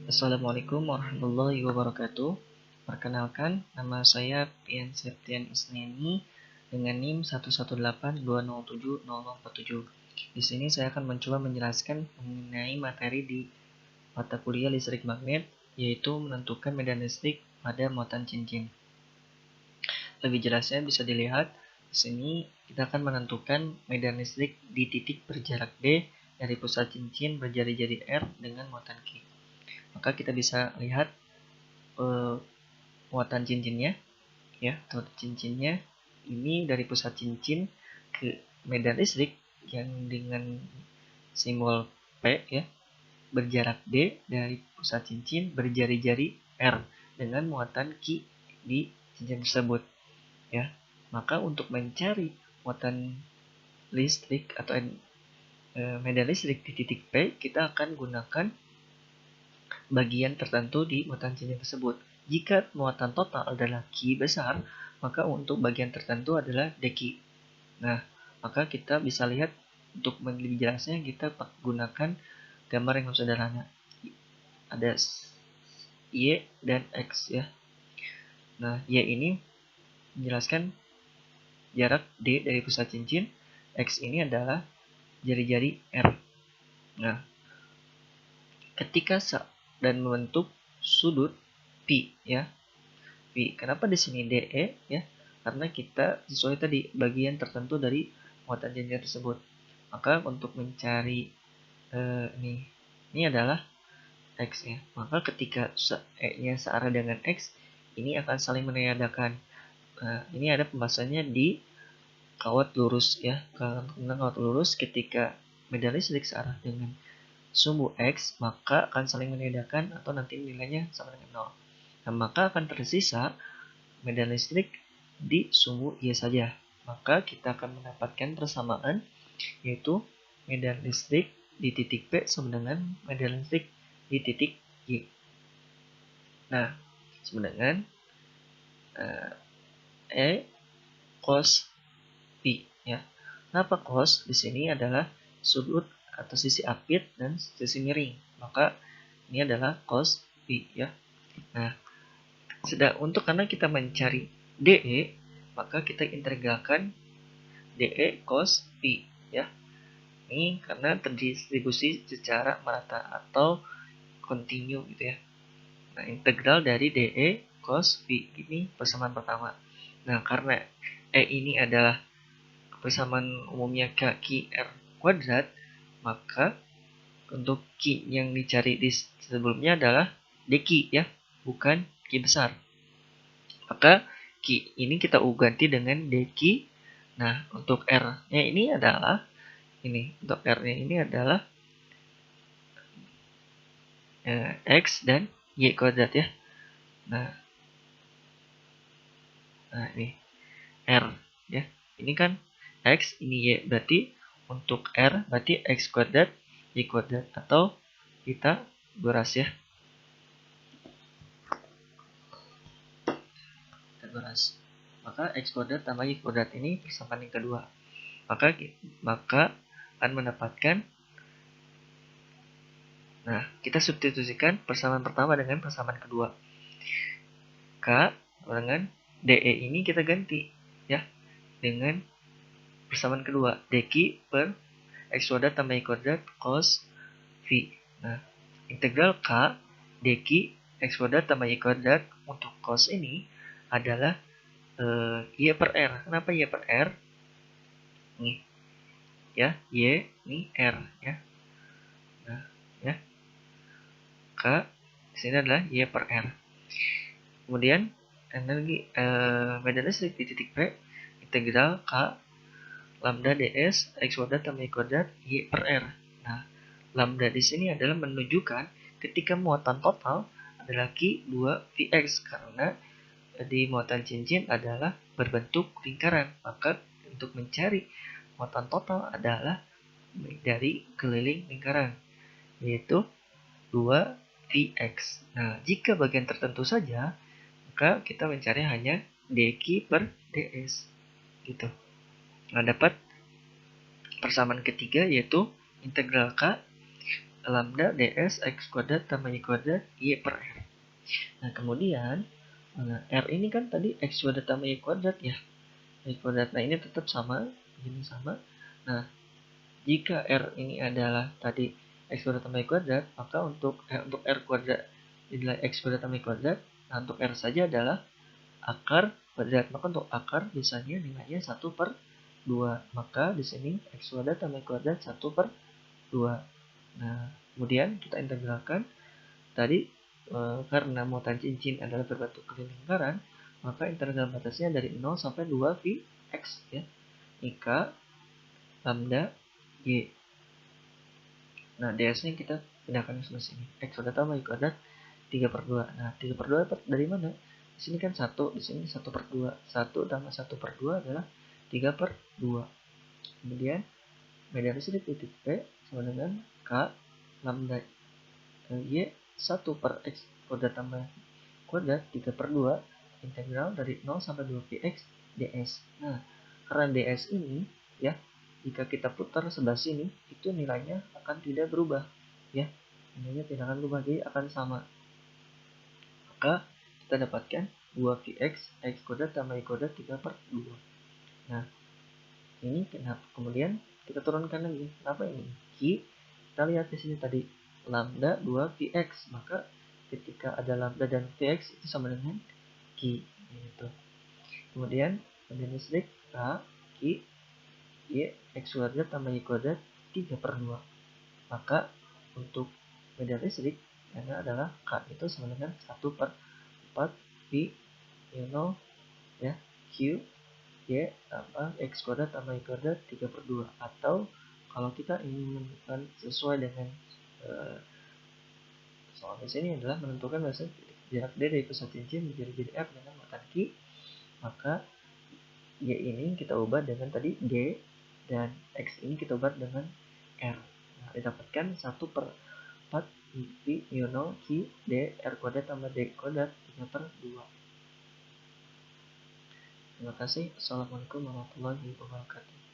Assalamualaikum warahmatullahi wabarakatuh. Perkenalkan, nama saya Pian Septian Isneni dengan NIM 118207047. Di sini saya akan mencoba menjelaskan mengenai materi di mata kuliah listrik magnet, yaitu menentukan medan listrik pada muatan cincin. Lebih jelasnya bisa dilihat di sini kita akan menentukan medan listrik di titik berjarak D dari pusat cincin berjari-jari R dengan muatan Q. Maka kita bisa lihat muatan cincinnya, ya, cincinnya ini dari pusat cincin ke medan listrik yang dengan simbol P, ya, berjarak D dari pusat cincin berjari-jari R dengan muatan Q di cincin tersebut, ya. Maka untuk mencari muatan listrik atau medan listrik di titik P, kita akan gunakan bagian tertentu di muatan cincin tersebut. Jika muatan total adalah Q besar, maka untuk bagian tertentu adalah dQ. Nah, maka kita bisa lihat untuk lebih jelasnya kita gunakan gambar yang sederhana. Ada Y dan X, ya. Nah, Y ini menjelaskan jarak D dari pusat cincin, X ini adalah jari-jari R. Nah, ketika dan membentuk sudut P, ya. P. Kenapa di sini DE, ya? Karena kita sesuai tadi bagian tertentu dari muatan cincin tersebut. Maka untuk mencari ini adalah X, ya. Maka ketika E-nya searah dengan X, ini akan saling meniadakan. Nah, ini ada pembahasannya di kawat lurus, ya. Karena kawat lurus ketika medan listrik searah dengan sumbu X, maka akan saling meniadakan atau nanti nilainya sama dengan 0. Nah, maka akan tersisa medan listrik di sumbu Y saja. Maka kita akan mendapatkan persamaan, yaitu medan listrik di titik P sama dengan medan listrik di titik Y. Nah, sama dengan E cos P, ya. Kenapa cos? Di sini adalah sudut atau sisi apit dan sisi miring. Maka ini adalah cos P, ya. Nah, karena kita mencari DE, maka kita integralkan DE cos P, ya. Ini karena terdistribusi secara merata atau kontinu, gitu, ya. Nah, integral dari DE cos P ini persamaan pertama. Nah, karena E ini adalah persamaan umumnya KQR kuadrat, maka untuk Q yang dicari di sebelumnya adalah dQ, ya, bukan Q besar. Maka Q ini kita ganti dengan dQ. Nah, untuk R-nya ini adalah untuk R-nya ini adalah X dan Y kuadrat, ya. Nah, ini R, ya. Ini kan X, ini Y, berarti untuk R berarti X kuadrat Y kuadrat, atau kita beras, ya. Kita beras. Maka X kuadrat tambah Y kuadrat ini persamaan yang kedua. Maka akan mendapatkan, nah, kita substitusikan persamaan pertama dengan persamaan kedua. K dengan DE ini kita ganti, ya, dengan persamaan kedua, dQ per X kuadrat tambah Y kuadrat cos V. Nah, integral K dQ X kuadrat tambah Y kuadrat untuk cos ini adalah Y per R. Kenapa Y per R? Nih, ya, Y ini R, ya. Nah, ya, K di sini adalah Y per R. Kemudian energi medan listrik di titik P, integral K lambda ds X kuadrat tambah Y kuadrat Y per R. Nah, lambda di sini adalah menunjukkan ketika muatan total adalah Q2 Vx, karena di muatan cincin adalah berbentuk lingkaran. Maka untuk mencari muatan total adalah dari keliling lingkaran, yaitu 2 Vx. Nah, jika bagian tertentu saja, maka kita mencari hanya dQ per ds, gitu. Nah, dapat persamaan ketiga, yaitu integral K lambda ds x kuadrat tambah y kuadrat y per r. Nah, kemudian r ini kan tadi x kuadrat tambah y kuadrat ya. Y kuadrat. Nah, ini tetap sama, ini sama. Nah, jika r ini adalah tadi x kuadrat tambah y kuadrat, maka untuk r kuadrat nilai x kuadrat tambah y kuadrat. Nah, untuk r saja adalah akar kuadrat. Maka untuk akar biasanya nilainya 1/2. Maka di sini x kuadrat tambah y kuadrat 1/2. Nah, kemudian kita integralkan tadi karena muatan cincin adalah berbentuk lingkaran, maka integral batasnya dari 0 sampai 2 Vx ya. Jika lambda y. Nah, ds-nya kita pindahkan ke sini. X kuadrat tambah y kuadrat 3/2. Nah, 3/2 dari mana? Di sini kan 1, di sini 1/2. 1 tambah 1/2 adalah 3/2. Kemudian medan listrik titik P sama dengan K lambda Y 1/x kuadrat tambah kuadrat 3/2 integral dari 0 sampai 2 Px ds. Nah, karena ds ini ya, jika kita putar sebelah sini itu nilainya akan tidak berubah ya. Nilainya tidak akan berubah, jadi akan sama. Maka kita dapatkan 2Vx x kuadrat tambah y kuadrat 3/2. Nah, ini kenapa? Kemudian kita turunkan lagi. Kenapa ini? Kita lihat di sini tadi lambda 2Vx, maka ketika ada lambda dan Vx itu sama dengan Q gitu. Kemudian medan listrik K Q Y x kuadrat tambah y kuadrat 3/2. Maka untuk medan listrik karena adalah K itu sama dengan 1/4 V Y0 ya Q Y tambah x kuadrat tambah y kuadrat 3/2. Atau kalau kita ingin menentukan sesuai dengan soal di sini adalah menentukan bahasa jarak D dari pusat cincin menjadi jari F dengan muatan Q, maka Y ini kita ubah dengan tadi D dan X ini kita ubah dengan R. Nah, didapatkan 1/4 V Y0 Q D R kuadrat tambah D kuadrat 3/2. Terima kasih. Assalamualaikum warahmatullahi wabarakatuh.